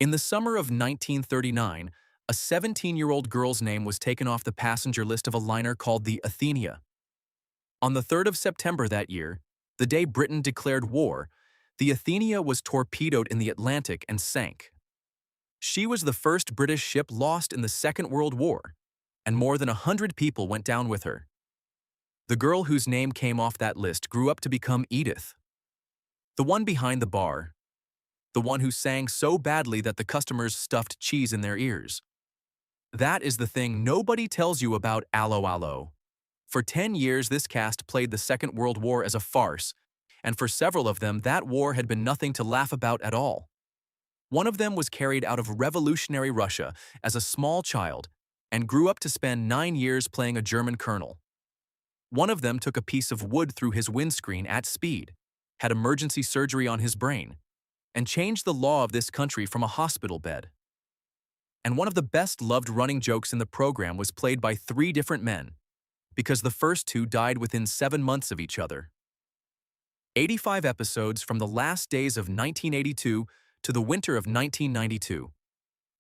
In the summer of 1939, a 17-year-old girl's name was taken off the passenger list of a liner called the Athenia. On the 3rd of September that year, the day Britain declared war, the Athenia was torpedoed in the Atlantic and sank. She was the first British ship lost in the Second World War, and more than 100 people went down with her. The girl whose name came off that list grew up to become Edith, the one behind the bar, the one who sang so badly that the customers stuffed cheese in their ears. That is the thing nobody tells you about Allo Allo. For 10 years, this cast played the Second World War as a farce, and for several of them, that war had been nothing to laugh about at all. One of them was carried out of revolutionary Russia as a small child and grew up to spend 9 years playing a German colonel. One of them took a piece of wood through his windscreen at speed, had emergency surgery on his brain, and changed the law of this country from a hospital bed. And one of the best-loved running jokes in the program was played by 3 different men, because the first 2 died within 7 months of each other. 85 episodes from the last days of 1982 to the winter of 1992.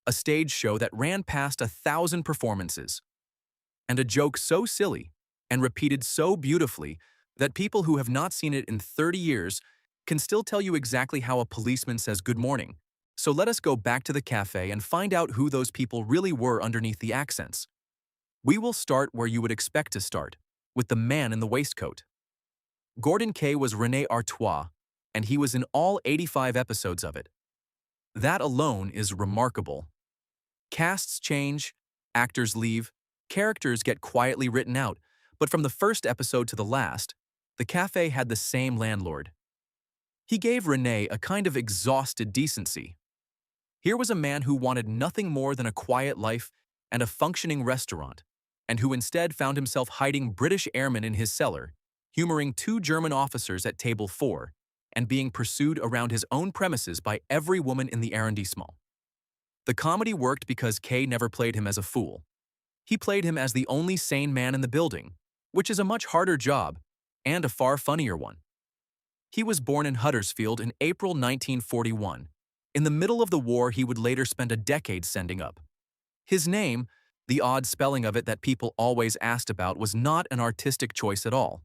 A stage show that ran past 1,000 performances. And a joke so silly and repeated so beautifully that people who have not seen it in 30 years can still tell you exactly how a policeman says good morning. So let us go back to the cafe and find out who those people really were underneath the accents. We will start where you would expect to start, with the man in the waistcoat. Gorden Kaye was René Artois, and he was in all 85 episodes of it. That alone is remarkable. Casts change, actors leave, characters get quietly written out, but from the first episode to the last, the cafe had the same landlord. He gave René a kind of exhausted decency. Here was a man who wanted nothing more than a quiet life and a functioning restaurant, and who instead found himself hiding British airmen in his cellar, humoring 2 German officers at table 4, and being pursued around his own premises by every woman in the arrondissement. The comedy worked because Kaye never played him as a fool. He played him as the only sane man in the building, which is a much harder job, and a far funnier one. He was born in Huddersfield in April 1941. In the middle of the war, he would later spend a decade sending up. His name, the odd spelling of it that people always asked about, was not an artistic choice at all.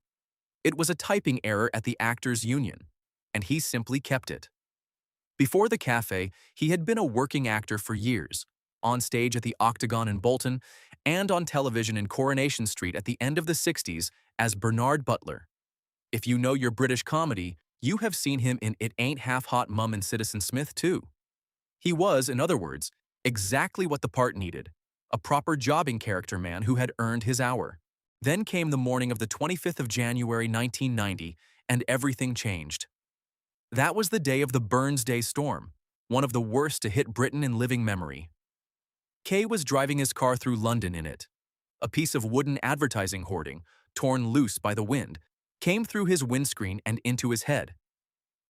It was a typing error at the Actors' Union, and he simply kept it. Before the cafe, he had been a working actor for years, on stage at the Octagon in Bolton and on television in Coronation Street at the end of the 60s as Bernard Butler. If you know your British comedy, you have seen him in It Ain't Half Hot Mum and Citizen Smith too. He was, in other words, exactly what the part needed, a proper jobbing character man who had earned his hour. Then came the morning of the 25th of January 1990, and everything changed. That was the day of the Burns Day storm, one of the worst to hit Britain in living memory. Kaye was driving his car through London in it. A piece of wooden advertising hoarding, torn loose by the wind, came through his windscreen and into his head.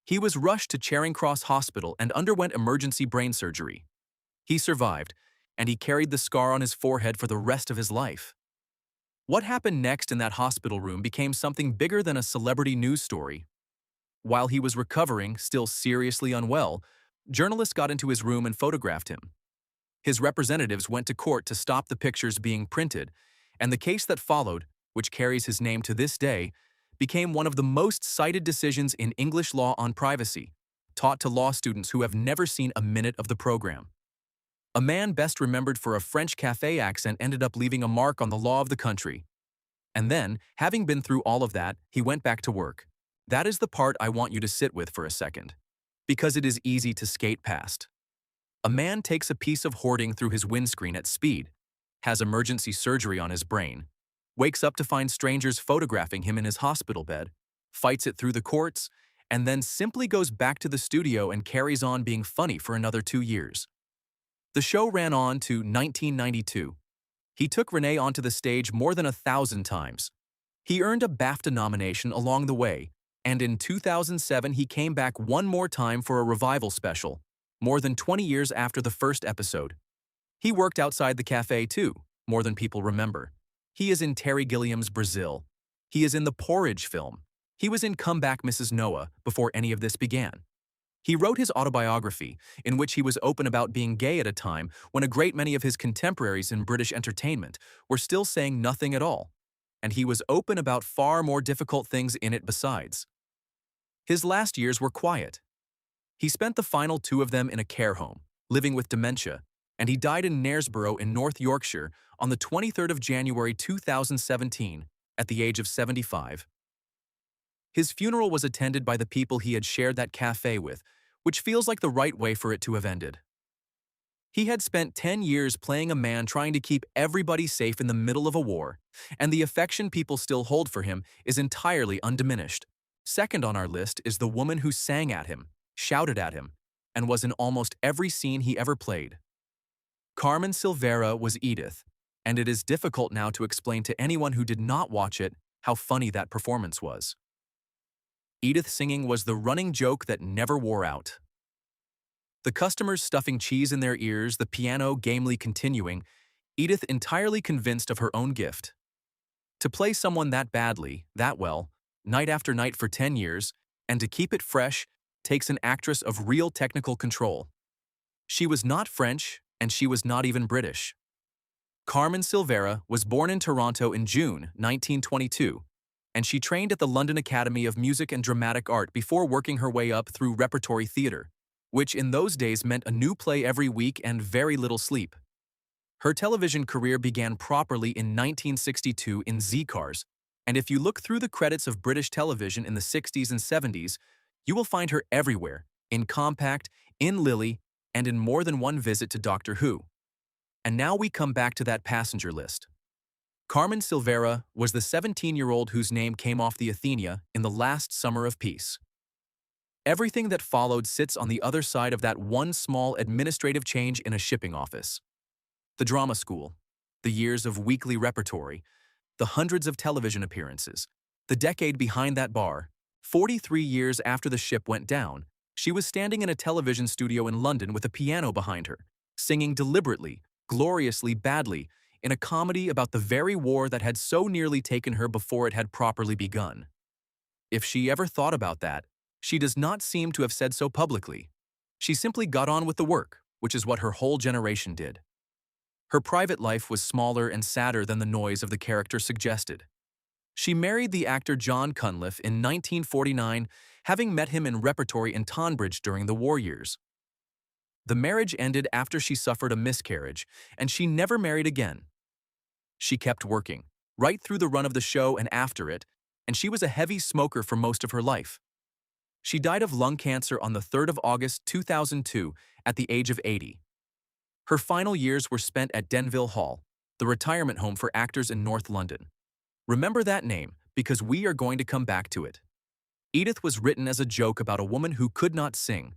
He was rushed to Charing Cross Hospital and underwent emergency brain surgery. He survived, and he carried the scar on his forehead for the rest of his life. What happened next in that hospital room became something bigger than a celebrity news story. While he was recovering, still seriously unwell, journalists got into his room and photographed him. His representatives went to court to stop the pictures being printed, and the case that followed, which carries his name to this day, became one of the most cited decisions in English law on privacy, taught to law students who have never seen a minute of the program. A man best remembered for a French café accent ended up leaving a mark on the law of the country. And then, having been through all of that, he went back to work. That is the part I want you to sit with for a second, because it is easy to skate past. A man takes a piece of hoarding through his windscreen at speed, has emergency surgery on his brain, wakes up to find strangers photographing him in his hospital bed, fights it through the courts, and then simply goes back to the studio and carries on being funny for another 2 years. The show ran on to 1992. He took René onto the stage more than 1,000 times. He earned a BAFTA nomination along the way, and in 2007 he came back one more time for a revival special, more than 20 years after the first episode. He worked outside the cafe too, more than people remember. He is in Terry Gilliam's Brazil. He is in the Porridge film. He was in Come Back, Mrs. Noah before any of this began. He wrote his autobiography, in which he was open about being gay at a time when a great many of his contemporaries in British entertainment were still saying nothing at all, and he was open about far more difficult things in it besides. His last years were quiet. He spent the final 2 of them in a care home, living with dementia, and he died in Knaresborough in North Yorkshire on the 23rd of January 2017 at the age of 75. His funeral was attended by the people he had shared that café with, which feels like the right way for it to have ended. He had spent 10 years playing a man trying to keep everybody safe in the middle of a war, and the affection people still hold for him is entirely undiminished. Second on our list is the woman who sang at him, shouted at him, and was in almost every scene he ever played. Carmen Silvera was Edith, and it is difficult now to explain to anyone who did not watch it how funny that performance was. Edith singing was the running joke that never wore out. The customers stuffing cheese in their ears, the piano gamely continuing, Edith entirely convinced of her own gift. To play someone that badly, that well, night after night for 10 years, and to keep it fresh, takes an actress of real technical control. She was not French, and she was not even British. Carmen Silvera was born in Toronto in June 1922, and she trained at the London Academy of Music and Dramatic Art before working her way up through repertory theatre, which in those days meant a new play every week and very little sleep. Her television career began properly in 1962 in Z-Cars, and if you look through the credits of British television in the 60s and 70s, you will find her everywhere, in Compact, in Lily, and in more than one visit to Doctor Who. And now we come back to that passenger list. Carmen Silvera was the 17-year-old whose name came off the Athenia in the last summer of peace. Everything that followed sits on the other side of that one small administrative change in a shipping office. The drama school, the years of weekly repertory, the hundreds of television appearances, the decade behind that bar. 43 years after the ship went down, she was standing in a television studio in London with a piano behind her, singing deliberately, gloriously badly, in a comedy about the very war that had so nearly taken her before it had properly begun. If she ever thought about that, she does not seem to have said so publicly. She simply got on with the work, which is what her whole generation did. Her private life was smaller and sadder than the noise of the character suggested. She married the actor John Cunliffe in 1949, having met him in repertory in Tonbridge during the war years. The marriage ended after she suffered a miscarriage, and she never married again. She kept working, right through the run of the show and after it, and she was a heavy smoker for most of her life. She died of lung cancer on the 3rd of August 2002 at the age of 80. Her final years were spent at Denville Hall, the retirement home for actors in North London. Remember that name, because we are going to come back to it. Edith was written as a joke about a woman who could not sing.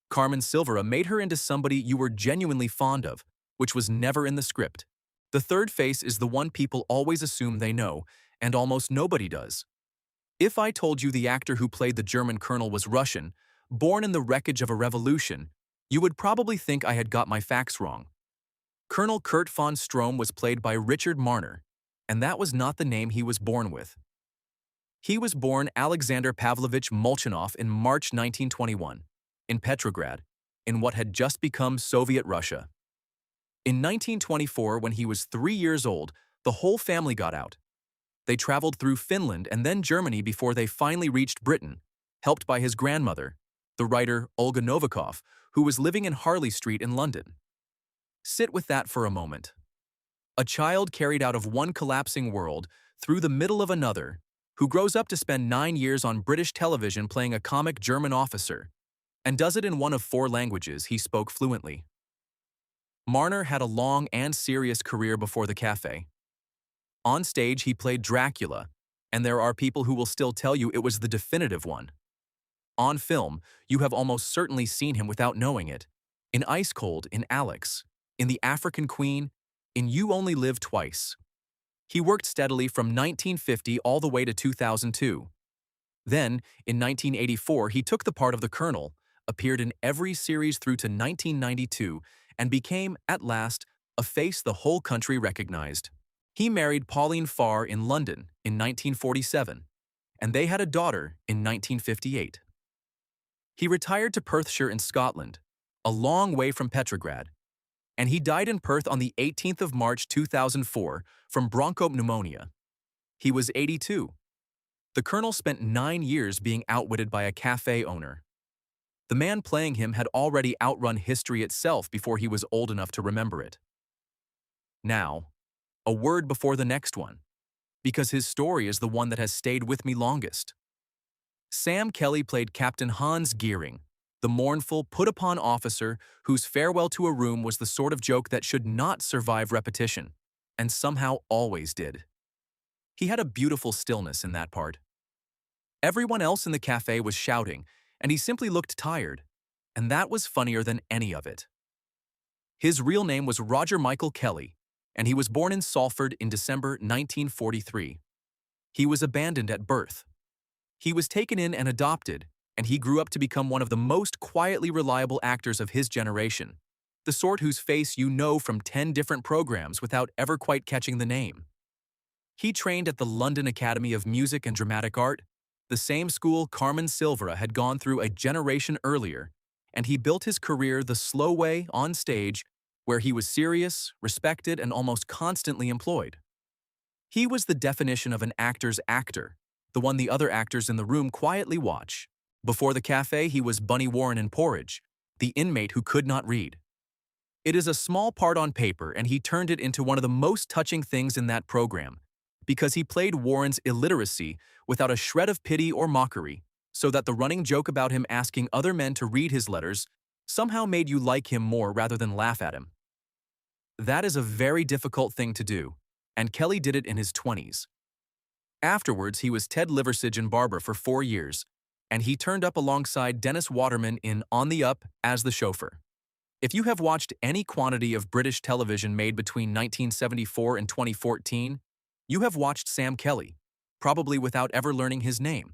Carmen Silvera made her into somebody you were genuinely fond of, which was never in the script. The third face is the one people always assume they know, and almost nobody does. If I told you the actor who played the German colonel was Russian, born in the wreckage of a revolution, you would probably think I had got my facts wrong. Colonel Kurt von Strohm was played by Richard Marner, and that was not the name he was born with. He was born Alexander Pavlovich Molchanov in March 1921, in Petrograd, in what had just become Soviet Russia. In 1924, when he was 3 years old, the whole family got out. They traveled through Finland and then Germany before they finally reached Britain, helped by his grandmother, the writer Olga Novikov, who was living in Harley Street in London. Sit with that for a moment. A child carried out of one collapsing world through the middle of another, who grows up to spend 9 years on British television playing a comic German officer, and does it in one of 4 languages he spoke fluently. Marner had a long and serious career before the café. On stage, he played Dracula, and there are people who will still tell you it was the definitive one. On film, you have almost certainly seen him without knowing it. In Ice Cold, in Alex, in The African Queen, in You Only Live Twice. He worked steadily from 1950 all the way to 2002. Then, in 1984, he took the part of the Colonel, appeared in every series through to 1992, and became, at last, a face the whole country recognized. He married Pauline Farr in London in 1947, and they had a daughter in 1958. He retired to Perthshire in Scotland, a long way from Petrograd, and he died in Perth on the 18th of March 2004 from bronchopneumonia. He was 82. The colonel spent 9 years being outwitted by a café owner. The man playing him had already outrun history itself before he was old enough to remember it. Now, a word before the next one, because his story is the one that has stayed with me longest. Sam Kelly played Captain Hans Geering, the mournful, put-upon officer whose farewell to a room was the sort of joke that should not survive repetition, and somehow always did. He had a beautiful stillness in that part. Everyone else in the café was shouting, and he simply looked tired, and that was funnier than any of it. His real name was Roger Michael Kelly, and he was born in Salford in December 1943. He was abandoned at birth. He was taken in and adopted, and he grew up to become one of the most quietly reliable actors of his generation, the sort whose face you know from 10 different programs without ever quite catching the name. He trained at the London Academy of Music and Dramatic Art, the same school Carmen Silvera had gone through a generation earlier, and he built his career the slow way on stage, where he was serious, respected, and almost constantly employed. He was the definition of an actor's actor, the one the other actors in the room quietly watch. Before the café, he was Bunny Warren in Porridge, the inmate who could not read. It is a small part on paper, and he turned it into one of the most touching things in that program, because he played Warren's illiteracy without a shred of pity or mockery, so that the running joke about him asking other men to read his letters somehow made you like him more rather than laugh at him. That is a very difficult thing to do, and Kelly did it in his 20s. Afterwards, he was Ted Liversidge in Barbara for 4 years, and he turned up alongside Dennis Waterman in On the Up as the chauffeur. If you have watched any quantity of British television made between 1974 and 2014, you have watched Sam Kelly, probably without ever learning his name.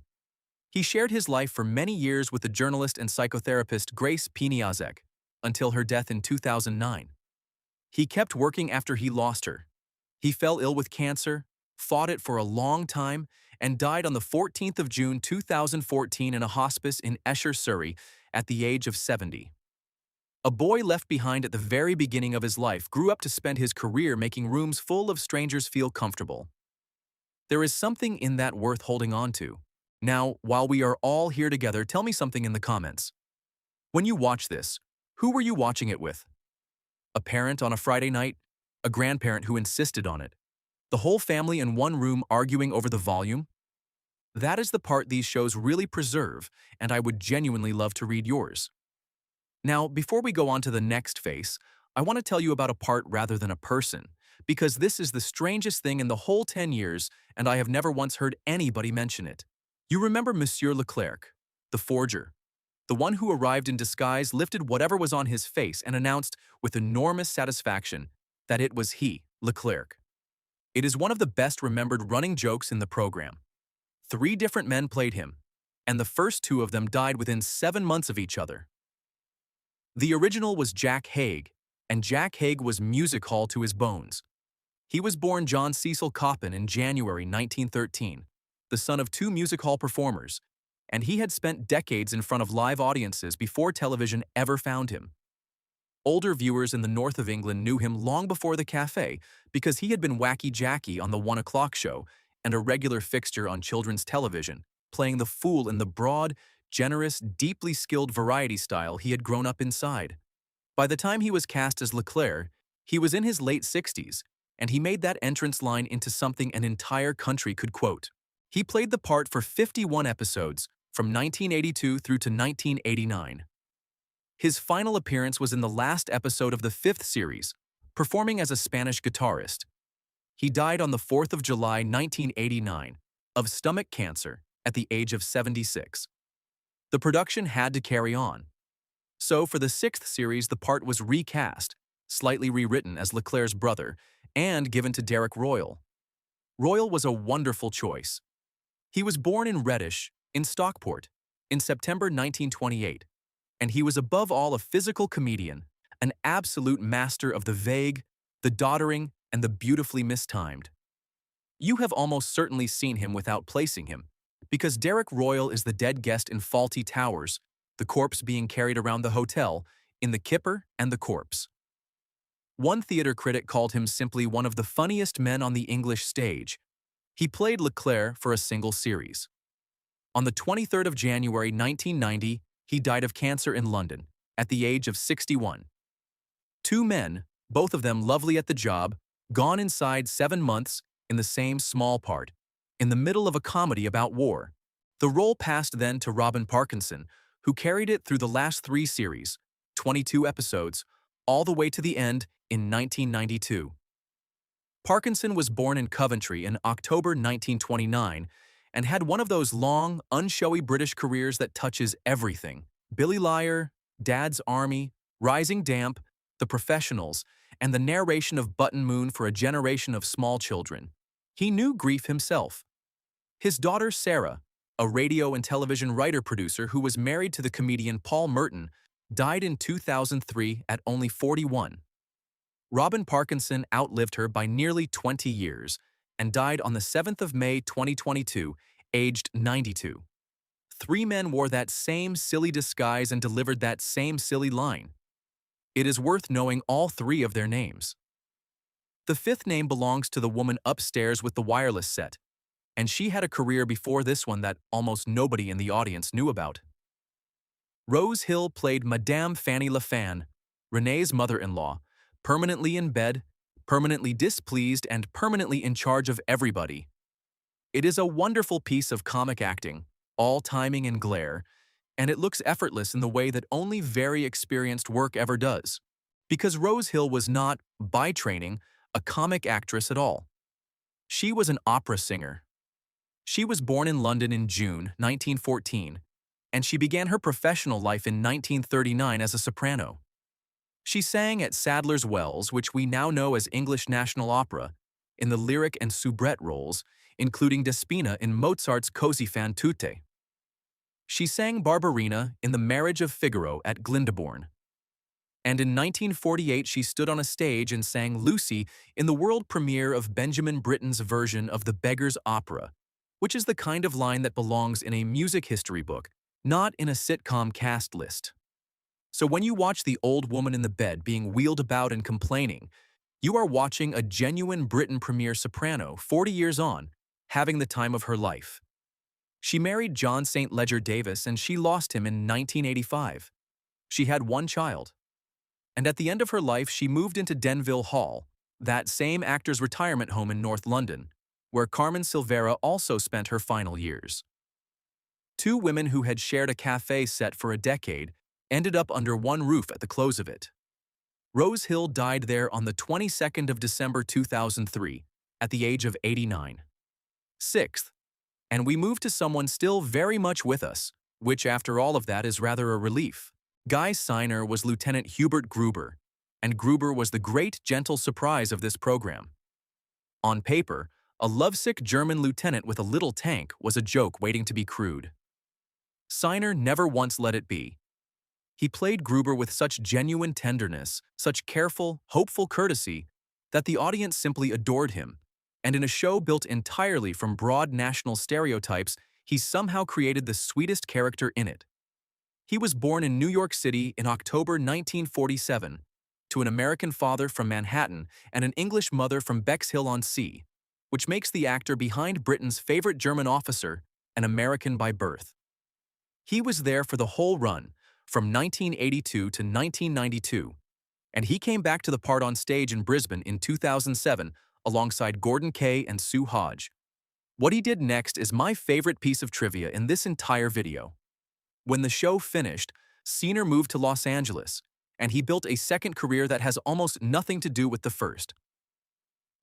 He shared his life for many years with the journalist and psychotherapist Grace Piniazek, until her death in 2009. He kept working after he lost her. He fell ill with cancer, fought it for a long time, and died on the 14th of June 2014 in a hospice in Esher, Surrey, at the age of 70. A boy left behind at the very beginning of his life grew up to spend his career making rooms full of strangers feel comfortable. There is something in that worth holding on to. Now, while we are all here together, tell me something in the comments. When you watch this, who were you watching it with? A parent on a Friday night? A grandparent who insisted on it? The whole family in one room arguing over the volume? That is the part these shows really preserve, and I would genuinely love to read yours. Now, before we go on to the next face, I want to tell you about a part rather than a person, because this is the strangest thing in the whole 10 years, and I have never once heard anybody mention it. You remember Monsieur Leclerc, the forger, the one who arrived in disguise, lifted whatever was on his face, and announced with enormous satisfaction that it was he, Leclerc. It is one of the best remembered running jokes in the program. 3 different men played him, and the first 2 of them died within 7 months of each other. The original was Jack Haig, and Jack Haig was music hall to his bones. He was born John Cecil Coppin in January 1913, the son of 2 music hall performers, and he had spent decades in front of live audiences before television ever found him. Older viewers in the north of England knew him long before the café because he had been Wacky Jackie on the 1 o'clock show and a regular fixture on children's television, playing the fool in the broad, generous, deeply skilled variety style he had grown up inside. By the time he was cast as Leclerc, he was in his late 60s, and he made that entrance line into something an entire country could quote. He played the part for 51 episodes, from 1982 through to 1989. His final appearance was in the last episode of the 5th series, performing as a Spanish guitarist. He died on the 4th of July 1989, of stomach cancer, at the age of 76. The production had to carry on. So for the 6th series, the part was recast, slightly rewritten as Leclerc's brother, and given to Derek Royal. Royal was a wonderful choice. He was born in Reddish, in Stockport, in September 1928, and he was above all a physical comedian, an absolute master of the vague, the doddering, and the beautifully mistimed. You have almost certainly seen him without placing him, because Derek Royal is the dead guest in Fawlty Towers, the corpse being carried around the hotel in the kipper and the corpse. One theater critic called him simply one of the funniest men on the English stage. He played Leclerc for a single series. On the 23rd of January 1990, he died of cancer in London, at the age of 61. Two men, both of them lovely at the job, gone inside 7 months in the same small part, in the middle of a comedy about war. The role passed then to Robin Parkinson, who carried it through the last 3 series, 22 episodes, all the way to the end in 1992. Parkinson was born in Coventry in October 1929 and had one of those long, unshowy British careers that touches everything. Billy Liar, Dad's Army, Rising Damp, The Professionals, and the narration of Button Moon for a generation of small children. He knew grief himself. His daughter Sarah, a radio and television writer-producer who was married to the comedian Paul Merton, died in 2003 at only 41. Robin Parkinson outlived her by nearly 20 years and died on the 7th of May 2022, aged 92. 3 men wore that same silly disguise and delivered that same silly line. It is worth knowing all 3 of their names. The 5th name belongs to the woman upstairs with the wireless set, and she had a career before this one that almost nobody in the audience knew about. Rose Hill played Madame Fanny LaFan, René's mother-in-law, permanently in bed, permanently displeased, and permanently in charge of everybody. It is a wonderful piece of comic acting, all timing and glare, and it looks effortless in the way that only very experienced work ever does. Because Rose Hill was not, by training, a comic actress at all. She was an opera singer. She was born in London in June 1914, and she began her professional life in 1939 as a soprano. She sang at Sadler's Wells, which we now know as English National Opera, in the lyric and soubrette roles, including Despina in Mozart's Così fan tutte. She sang Barbarina in The Marriage of Figaro at Glyndebourne. And in 1948 she stood on a stage and sang Lucy in the world premiere of Benjamin Britten's version of The Beggar's Opera, which is the kind of line that belongs in a music history book, not in a sitcom cast list. So when you watch the old woman in the bed being wheeled about and complaining, you are watching a genuine Britten premiere soprano 40 years on, having the time of her life. She married John St. Ledger Davis and she lost him in 1985. She had 1 child. And at the end of her life, she moved into Denville Hall, that same actor's retirement home in North London, where Carmen Silvera also spent her final years. 2 women who had shared a café set for a decade ended up under one roof at the close of it. Rose Hill died there on the 22nd of December 2003, at the age of 89. 6th, and we move to someone still very much with us, which after all of that is rather a relief. Guy's signer was Lieutenant Hubert Gruber, and Gruber was the great gentle surprise of this program. On paper, a lovesick German lieutenant with a little tank was a joke waiting to be crude. Signer never once let it be. He played Gruber with such genuine tenderness, such careful, hopeful courtesy, that the audience simply adored him, and in a show built entirely from broad national stereotypes, he somehow created the sweetest character in it. He was born in New York City in October 1947, to an American father from Manhattan and an English mother from Bexhill-on-Sea, which makes the actor behind Britain's favorite German officer an American by birth. He was there for the whole run, from 1982 to 1992, and he came back to the part on stage in Brisbane in 2007 alongside Gorden Kaye and Sue Hodge. What he did next is my favorite piece of trivia in this entire video. When the show finished, Signer moved to Los Angeles, and he built a second career that has almost nothing to do with the first.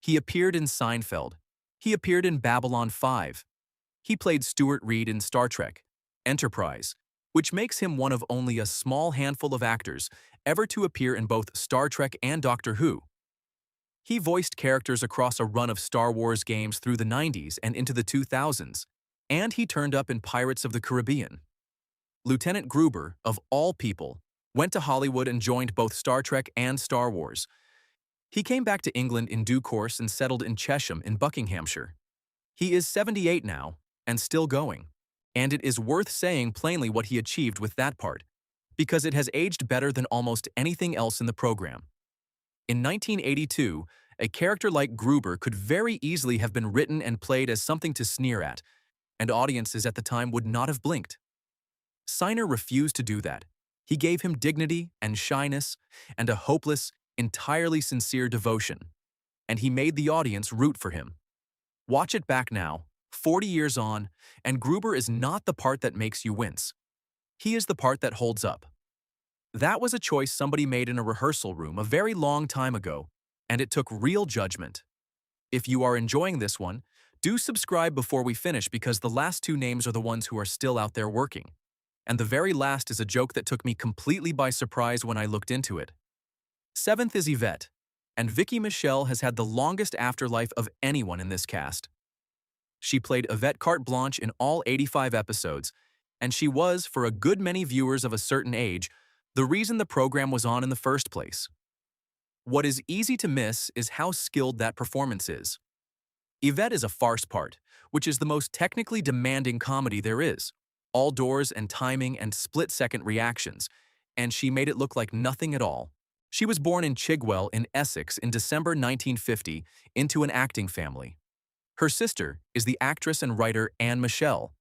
He appeared in Seinfeld. He appeared in Babylon 5. He played Stuart Reed in Star Trek, Enterprise, which makes him one of only a small handful of actors ever to appear in both Star Trek and Doctor Who. He voiced characters across a run of Star Wars games through the 90s and into the 2000s, and he turned up in Pirates of the Caribbean. Lieutenant Gruber, of all people, went to Hollywood and joined both Star Trek and Star Wars. He came back to England in due course and settled in Chesham in Buckinghamshire. He is 78 now, and still going. And it is worth saying plainly what he achieved with that part, because it has aged better than almost anything else in the program. In 1982, a character like Gruber could very easily have been written and played as something to sneer at, and audiences at the time would not have blinked. Siner refused to do that. He gave him dignity and shyness and a hopeless, entirely sincere devotion, and he made the audience root for him. Watch it back now, 40 years on, and Gruber is not the part that makes you wince. He is the part that holds up. That was a choice somebody made in a rehearsal room a very long time ago, and it took real judgment. If you are enjoying this one, do subscribe before we finish because the last two names are the ones who are still out there working. And the very last is a joke that took me completely by surprise when I looked into it. Seventh is Yvette, and Vicky Michelle has had the longest afterlife of anyone in this cast. She played Yvette Carte Blanche in all 85 episodes, and she was, for a good many viewers of a certain age, the reason the program was on in the first place. What is easy to miss is how skilled that performance is. Yvette is a farce part, which is the most technically demanding comedy there is, all doors and timing and split-second reactions, and she made it look like nothing at all. She was born in Chigwell in Essex in December 1950 into an acting family. Her sister is the actress and writer Anne Michelle.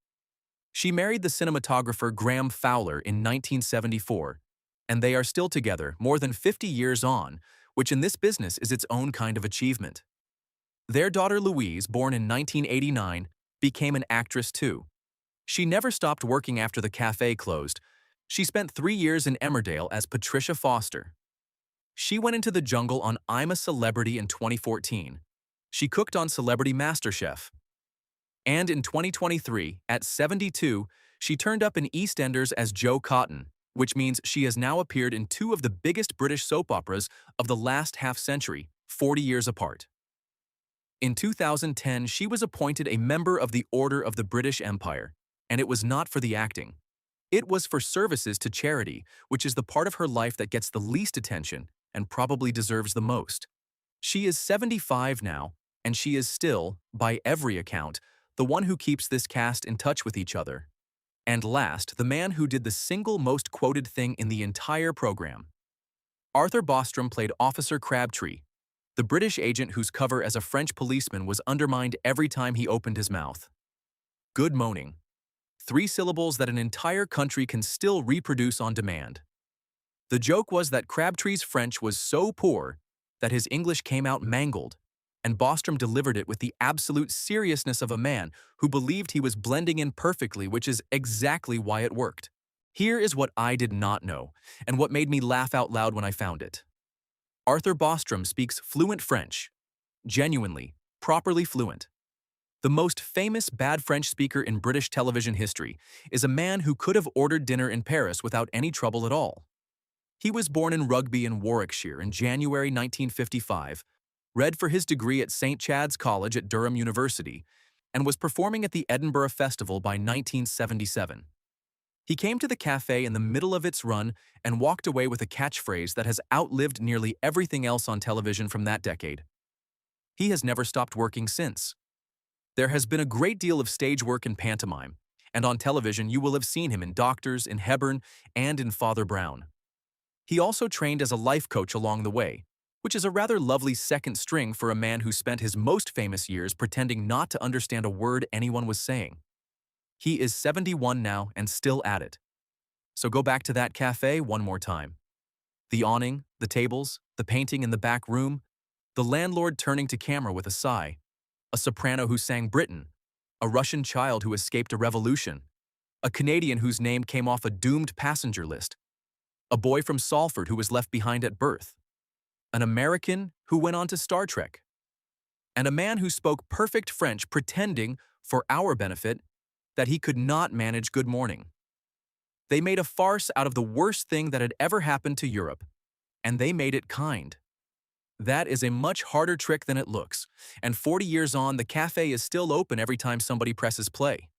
She married the cinematographer Graham Fowler in 1974, and they are still together more than 50 years on, which in this business is its own kind of achievement. Their daughter Louise, born in 1989, became an actress too. She never stopped working after the café closed. She spent 3 years in Emmerdale as Patricia Foster. She went into the jungle on I'm a Celebrity in 2014. She cooked on Celebrity MasterChef. And in 2023, at 72, she turned up in EastEnders as Jo Cotton, which means she has now appeared in 2 of the biggest British soap operas of the last half-century, 40 years apart. In 2010, she was appointed a member of the Order of the British Empire, and it was not for the acting. It was for services to charity, which is the part of her life that gets the least attention and probably deserves the most. She is 75 now, and she is still, by every account, the one who keeps this cast in touch with each other. And last, the man who did the single most quoted thing in the entire program. Arthur Bostrom played Officer Crabtree, the British agent whose cover as a French policeman was undermined every time he opened his mouth. Good moaning. 3 syllables that an entire country can still reproduce on demand. The joke was that Crabtree's French was so poor that his English came out mangled, and Bostrom delivered it with the absolute seriousness of a man who believed he was blending in perfectly, which is exactly why it worked. Here is what I did not know, and what made me laugh out loud when I found it. Arthur Bostrom speaks fluent French. Genuinely, properly fluent. The most famous bad French speaker in British television history is a man who could have ordered dinner in Paris without any trouble at all. He was born in Rugby in Warwickshire in January 1955, read for his degree at St. Chad's College at Durham University, and was performing at the Edinburgh Festival by 1977. He came to the café in the middle of its run and walked away with a catchphrase that has outlived nearly everything else on television from that decade. He has never stopped working since. There has been a great deal of stage work and pantomime, and on television you will have seen him in Doctors, in Hebburn, and in Father Brown. He also trained as a life coach along the way, which is a rather lovely second string for a man who spent his most famous years pretending not to understand a word anyone was saying. He is 71 now and still at it. So go back to that café one more time. The awning, the tables, the painting in the back room, the landlord turning to camera with a sigh, a soprano who sang Britain, a Russian child who escaped a revolution, a Canadian whose name came off a doomed passenger list, a boy from Salford who was left behind at birth, an American who went on to Star Trek, and a man who spoke perfect French pretending, for our benefit, that he could not manage Good Morning. They made a farce out of the worst thing that had ever happened to Europe, and they made it kind. That is a much harder trick than it looks, and 40 years on, the café is still open every time somebody presses play.